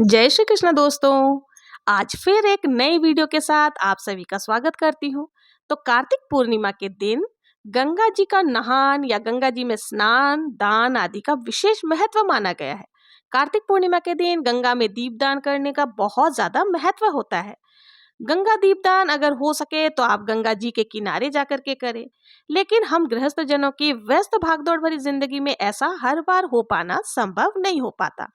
जय श्री कृष्ण दोस्तों। आज फिर एक नई वीडियो के साथ आप सभी का स्वागत करती हूँ। तो कार्तिक पूर्णिमा के दिन गंगा जी का नहान या गंगा जी में स्नान दान आदि का विशेष महत्व माना गया है। कार्तिक पूर्णिमा के दिन गंगा में दीपदान करने का बहुत ज्यादा महत्व होता है। गंगा दीपदान अगर हो सके तो आप गंगा जी के किनारे जाकर के करें, लेकिन हम गृहस्थ जनों की व्यस्त भागदौड़ भरी जिंदगी में ऐसा हर बार हो पाना संभव नहीं हो पाता,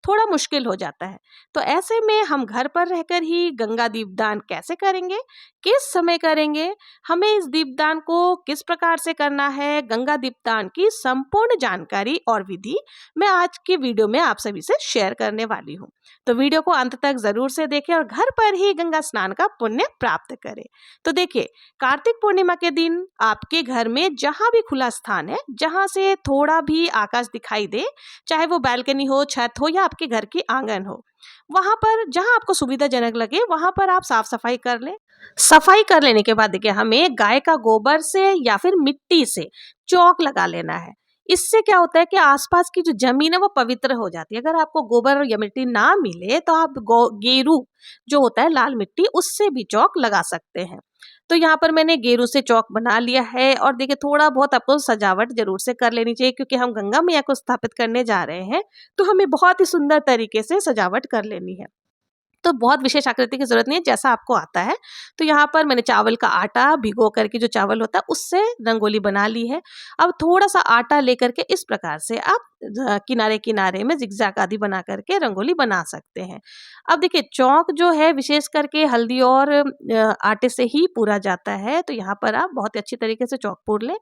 थोड़ा मुश्किल हो जाता है। तो ऐसे में हम घर पर रहकर ही गंगा दीपदान कैसे करेंगे, किस समय करेंगे, हमें इस दीपदान को किस प्रकार से करना है, गंगा दीपदान की संपूर्ण जानकारी और विधि मैं आज की वीडियो में आप सभी से शेयर करने वाली हूँ। तो वीडियो को अंत तक जरूर से देखें और घर पर ही गंगा स्नान का पुण्य प्राप्त करें। तो देखिए, कार्तिक पूर्णिमा के दिन आपके घर में जहां भी खुला स्थान है, जहां से थोड़ा भी आकाश दिखाई दे, चाहे वो बालकनी हो, छत हो या आपके घर की आंगन हो, वहां पर जहां आपको सुविधाजनक लगे वहां पर आप साफ सफाई कर लें। सफाई कर लेने के बाद देखिए, हमें गाय का गोबर से या फिर मिट्टी से चौक लगा लेना है। इससे क्या होता है कि आसपास की जो जमीन है वो पवित्र हो जाती है। अगर आपको गोबर या मिट्टी ना मिले तो आप गेरू जो होता है लाल मिट्टी, उससे भी चौक लगा सकते हैं। तो यहाँ पर मैंने गेरू से चौक बना लिया है और देखिए, थोड़ा बहुत आपको सजावट जरूर से कर लेनी चाहिए, क्योंकि हम गंगा मैया को स्थापित करने जा रहे हैं तो हमें बहुत ही सुंदर तरीके से सजावट कर लेनी है। तो बहुत विशेष आकृति की जरूरत नहीं है, जैसा आपको आता है। तो यहाँ पर मैंने चावल का आटा भिगो करके, जो चावल होता है उससे रंगोली बना ली है। अब थोड़ा सा आटा लेकर के इस प्रकार से आप किनारे किनारे में जिगजैग आदि बना करके रंगोली बना सकते हैं। अब देखिए, चौक जो है विशेष करके हल्दी और आटे से ही पूरा जाता है, तो यहाँ पर आप बहुत ही अच्छी तरीके से चौक पूर लें।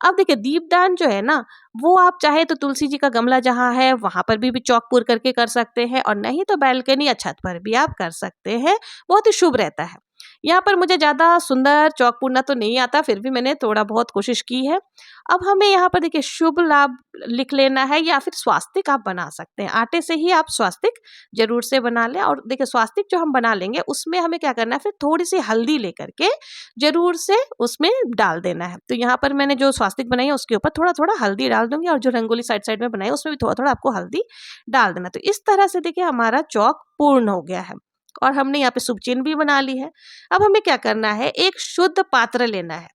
अब देखिए, दीपदान जो है ना, वो आप चाहे तो तुलसी जी का गमला जहाँ है वहां पर भी चौक पूर करके कर सकते हैं, और नहीं तो बैल्कनी या छत पर भी आप कर सकते हैं। बहुत ही शुभ रहता है। यहाँ पर मुझे ज्यादा सुंदर चौक पूरना तो नहीं आता, फिर भी मैंने थोड़ा बहुत कोशिश की है। अब हमें यहाँ पर देखिए, शुभ लाभ लिख लेना है या फिर स्वास्तिक आप बना सकते हैं। आटे से ही आप स्वास्तिक जरूर से बना लें। और देखिए, स्वास्तिक जो हम बना लेंगे उसमें हमें क्या करना है, फिर थोड़ी सी हल्दी लेकर के जरूर से उसमें डाल देना है। तो यहाँ पर मैंने जो स्वास्तिक बनाई है उसके ऊपर थोड़ा थोड़ा हल्दी डाल दूंगी, और जो रंगोली साइड साइड में बनाई है उसमें भी थोड़ा थोड़ा आपको हल्दी डाल देना। तो इस तरह से देखिए, हमारा चौक पूर्ण हो गया है और हमने यहाँ पे शुभ चिन्ह भी बना ली है। अब हमें क्या करना है, एक शुद्ध पात्र लेना है।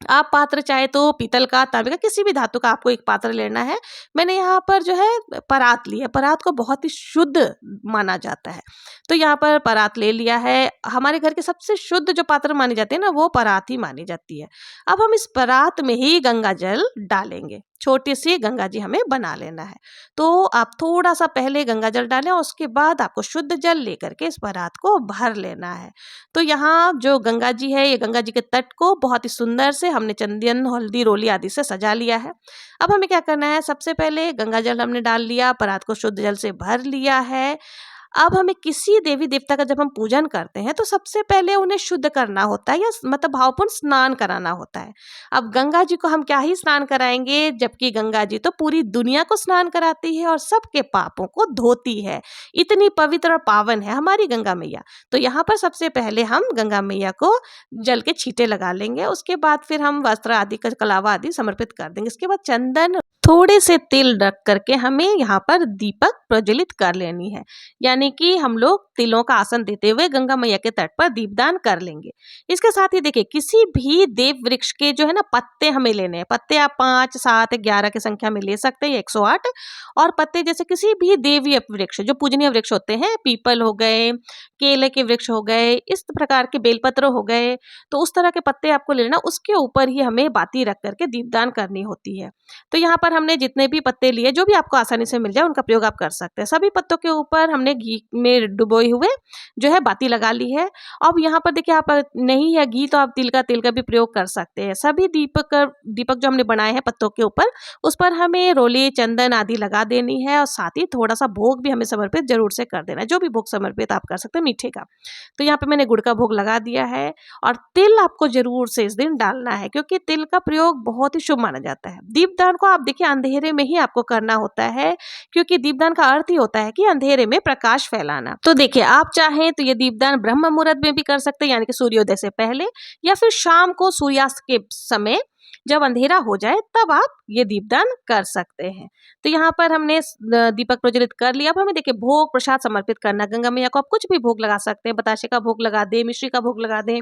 आप पात्र चाहे तो पीतल का, तांबे का, किसी भी धातु का आपको एक पात्र लेना है। मैंने यहाँ पर जो है परात ली है। परात को बहुत ही शुद्ध माना जाता है, तो यहाँ पर परात ले लिया है। हमारे घर के सबसे शुद्ध जो पात्र माने जाते हैं ना, वो परात ही मानी जाती है। अब हम इस परात में ही गंगा जल डालेंगे। छोटी सी गंगा जी हमें बना लेना है। तो आप थोड़ा सा पहले गंगा जल डालें और उसके बाद आपको शुद्ध जल लेकर के इस परात को भर लेना है। तो यहाँ जो गंगा जी है, ये गंगा जी के तट को बहुत ही सुंदर से हमने चंदन, हल्दी, रोली आदि से सजा लिया है। अब हमें क्या करना है, सबसे पहले गंगा जल हमने डाल लिया, परात को शुद्ध जल से भर लिया है। अब हमें किसी देवी देवता का जब हम पूजन करते हैं तो सबसे पहले उन्हें शुद्ध करना होता है, या मतलब भावपूर्ण स्नान कराना होता है। अब गंगा जी को हम क्या ही स्नान कराएंगे, जबकि गंगा जी तो पूरी दुनिया को स्नान कराती है और सबके पापों को धोती है। इतनी पवित्र और पावन है हमारी गंगा मैया। तो यहाँ पर सबसे पहले हम गंगा मैया को जल के छींटे लगा लेंगे। उसके बाद फिर हम वस्त्र आदि का कलावा आदि समर्पित कर देंगे। इसके बाद चंदन, थोड़े से तिल रख करके हमें यहाँ पर दीपक प्रज्वलित कर लेनी है, यानी कि हम लोग तिलों का आसन देते हुए गंगा मैया के तट पर दीपदान कर लेंगे। इसके साथ ही देखिए, किसी भी देव वृक्ष के जो है ना पत्ते हमें लेने हैं। पत्ते आप 5, 7, 11 की संख्या में ले सकते हैं, 108। और पत्ते जैसे किसी भी देवीय वृक्ष, जो पूजनीय वृक्ष होते हैं, पीपल हो गए, केले के वृक्ष हो गए, इस प्रकार के बेलपत्र हो गए, तो उस तरह के पत्ते आपको लेना। उसके ऊपर ही हमें बाती रख करके दीपदान करनी होती है। तो यहाँ पर हमने जितने भी पत्ते लिए, जो भी आपको आसानी से मिल जाए उनका प्रयोग आप कर सकते हैं। सभी पत्तों के ऊपर हमने घी में डुबोए हुए जो है बाती लगा ली है। अब यहाँ पर देखिए, आप नहीं है घी तो आप तिल का भी प्रयोग कर सकते हैं। सभी दीपक जो हमने बनाए हैं पत्तों के ऊपर, उस पर हमें रोली, चंदन आदि लगा देनी है, और साथ ही थोड़ा सा भोग भी हमें समर्पित जरूर से कर देना है। जो भी भोग समर्पित आप कर सकते हैं मीठे का। तो यहाँ पे मैंने गुड़ का भोग लगा दिया है। और तिल आपको जरूर से इस दिन डालना है, क्योंकि तिल का प्रयोग बहुत ही शुभ माना जाता है। दीपदान को आप देखिए, अंधेरे में ही आपको करना होता है, क्योंकि दीपदान का अर्थ ही होता है कि अंधेरे में प्रकाश फैलाना। तो देखिए, आप चाहें तो ये दीपदान ब्रह्म मुहूर्त में भी कर सकते हैं, यानी कि सूर्योदय से पहले, या फिर शाम को सूर्यास्त के समय, जब अंधेरा हो जाए तब आप ये दीपदान कर सकते हैं। तो यहाँ पर हमने दीपक प्रज्वलित कर लिया। अब हमें देखिए भोग प्रसाद समर्पित करना। गंगा मैया को आप कुछ भी भोग लगा सकते हैं, बताशे का भोग लगा दें, मिश्री का भोग लगा दें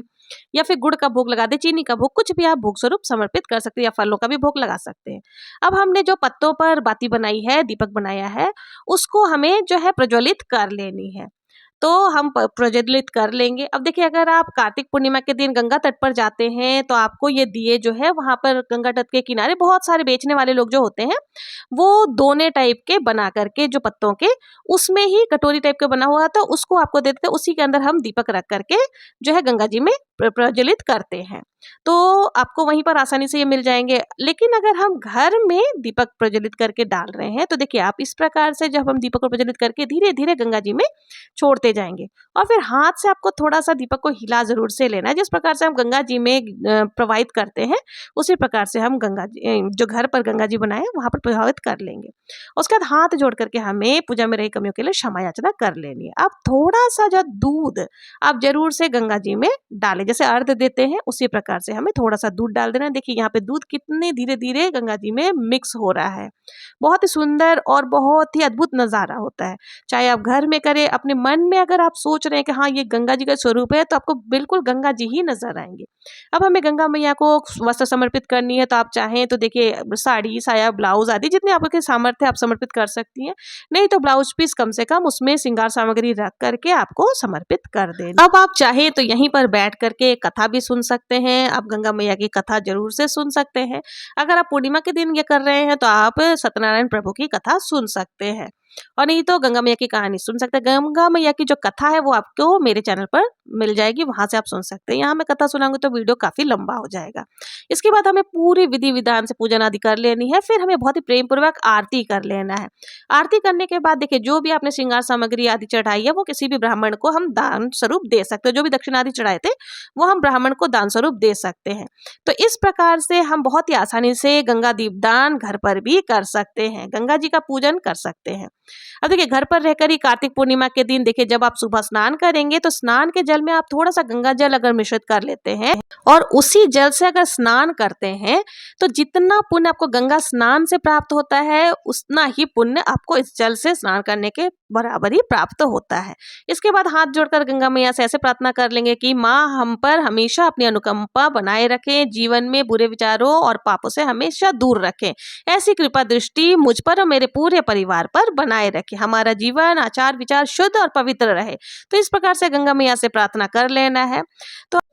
या फिर गुड़ का भोग लगा दें, चीनी का भोग, कुछ भी आप भोग स्वरूप समर्पित कर सकते हैं या फलों का भी भोग लगा सकते हैं। अब हमने जो पत्तों पर बाती बनाई है, दीपक बनाया है, उसको हमें जो है प्रज्वलित कर लेनी है। तो हम प्रज्वलित कर लेंगे। अब देखिए अगर आप कार्तिक पूर्णिमा के दिन गंगा तट पर जाते हैं तो आपको ये दिए जो है वहाँ पर गंगा तट के किनारे बहुत सारे बेचने वाले लोग जो होते हैं वो दोने टाइप के बना करके जो पत्तों के उसमें ही कटोरी टाइप का बना हुआ था उसको आपको देते हैं, उसी के अंदर हम दीपक रख करके जो है गंगा जी में प्रज्वलित करते हैं। तो आपको वहीं पर आसानी से ये मिल जाएंगे। लेकिन अगर हम घर में दीपक प्रज्वलित करके डाल रहे हैं तो देखिए आप इस प्रकार से जब हम दीपक को प्रज्वलित करके धीरे धीरे गंगा जी में छोड़ते जाएंगे और फिर हाथ से आपको थोड़ा सा दीपक को हिला जरूर से लेना है। जिस प्रकार से हम गंगा जी में प्रवाहित करते हैं उसी प्रकार से हम गंगा जी जो घर पर गंगा जी बनाए वहां पर प्रभावित कर लेंगे। उसके बाद हाथ जोड़ करके हमें पूजा में रही कमियों के लिए क्षमा याचना कर लेनी है। अब थोड़ा सा जो दूध आप जरूर से गंगा जी में डालें, जैसे अर्घ देते हैं उसी प्रकार से हमें थोड़ा सा दूध डाल देना है। देखिए यहाँ पे दूध कितने धीरे धीरे गंगा जी में मिक्स हो रहा है। बहुत ही सुंदर और बहुत ही अद्भुत नजारा होता है। चाहे आप घर में करें, अपने मन में अगर आप सोच रहे हैं कि हाँ ये गंगा जी का स्वरूप है तो आपको बिल्कुल गंगा जी ही नजर आएंगे। अब हमें गंगा मैया को वस्त्र समर्पित करनी है तो आप चाहें तो देखिए साड़ी, साया, ब्लाउज आदि जितने आपके सामर्थ्य आप समर्पित कर सकती हैं। नहीं तो ब्लाउज पीस कम से कम उसमें श्रृंगार सामग्री रख करके आपको समर्पित कर देना। अब आप चाहे तो यहीं पर बैठ करके कथा भी सुन सकते हैं। आप गंगा मैया की कथा जरूर से सुन सकते हैं। अगर आप पूर्णिमा के दिन ये कर रहे हैं तो आप सत्यनारायण प्रभु की कथा सुन सकते हैं और नहीं तो गंगा मैया की कहानी सुन सकते हैं। गंगा मैया की जो कथा है वो आपको मेरे चैनल पर मिल जाएगी, वहां से आप सुन सकते हैं। यहाँ मैं कथा सुनाऊंगी तो वीडियो काफी लंबा हो जाएगा। इसके बाद हमें पूरी विधि विधान से पूजन आदि कर लेनी है। फिर हमें बहुत ही प्रेम पूर्वक आरती कर लेना है। आरती करने के बाद देखिए जो भी आपने श्रृंगार सामग्री आदि चढ़ाई है वो किसी भी ब्राह्मण को हम दान स्वरूप दे सकते हैं। जो भी दक्षिणा आदि चढ़ाए थे वो हम ब्राह्मण को दान स्वरूप दे सकते हैं। तो इस प्रकार से हम बहुत ही आसानी से गंगा दीपदान घर पर भी कर सकते हैं, गंगा जी का पूजन कर सकते हैं। अब देखिए घर पर रहकर ही कार्तिक पूर्णिमा के दिन देखिए जब आप सुबह स्नान करेंगे तो स्नान के जल में आप थोड़ा सा गंगा जल अगर मिश्रित कर लेते हैं और उसी जल से अगर स्नान करते हैं तो जितना पुण्य आपको गंगा स्नान से प्राप्त होता है उतना ही पुण्य आपको इस जल से स्नान करने के बराबर ही प्राप्त होता है। इसके बाद हाथ जोड़कर गंगा मैया से ऐसे प्रार्थना कर लेंगे कि माँ हम पर हमेशा अपनी अनुकंपा बनाए रखें, जीवन में बुरे विचारों और पापों से हमेशा दूर रखें, ऐसी कृपा दृष्टि मुझ पर और मेरे पूरे परिवार पर बनाए रखें, हमारा जीवन आचार विचार शुद्ध और पवित्र रहे। तो इस प्रकार से गंगा मैया से प्रार्थना कर लेना है।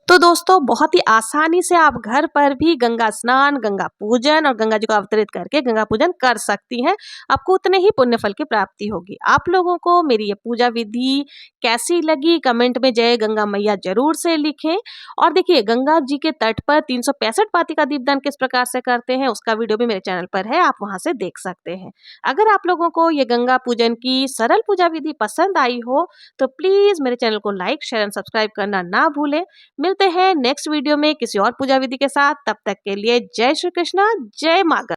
तो दोस्तों बहुत ही आसानी से आप घर पर भी गंगा स्नान, गंगा पूजन और गंगा जी को अवतरित करके गंगा पूजन कर सकती हैं। आपको उतने ही पुण्य फल की प्राप्ति होगी। आप लोगों को मेरी ये पूजा विधि कैसी लगी कमेंट में जय गंगा मैया जरूर से लिखें। और देखिए गंगा जी के तट पर 365 पाती का दीपदान किस प्रकार से करते हैं उसका वीडियो भी मेरे चैनल पर है, आप वहां से देख सकते हैं। अगर आप लोगों को ये गंगा पूजन की सरल पूजा विधि पसंद आई हो तो प्लीज मेरे चैनल को लाइक, शेयर एंड सब्सक्राइब करना ना भूलें। मिलते हैं नेक्स्ट वीडियो में किसी और पूजा विधि के साथ। तब तक के लिए जय श्री कृष्णा, जय मां गंगा।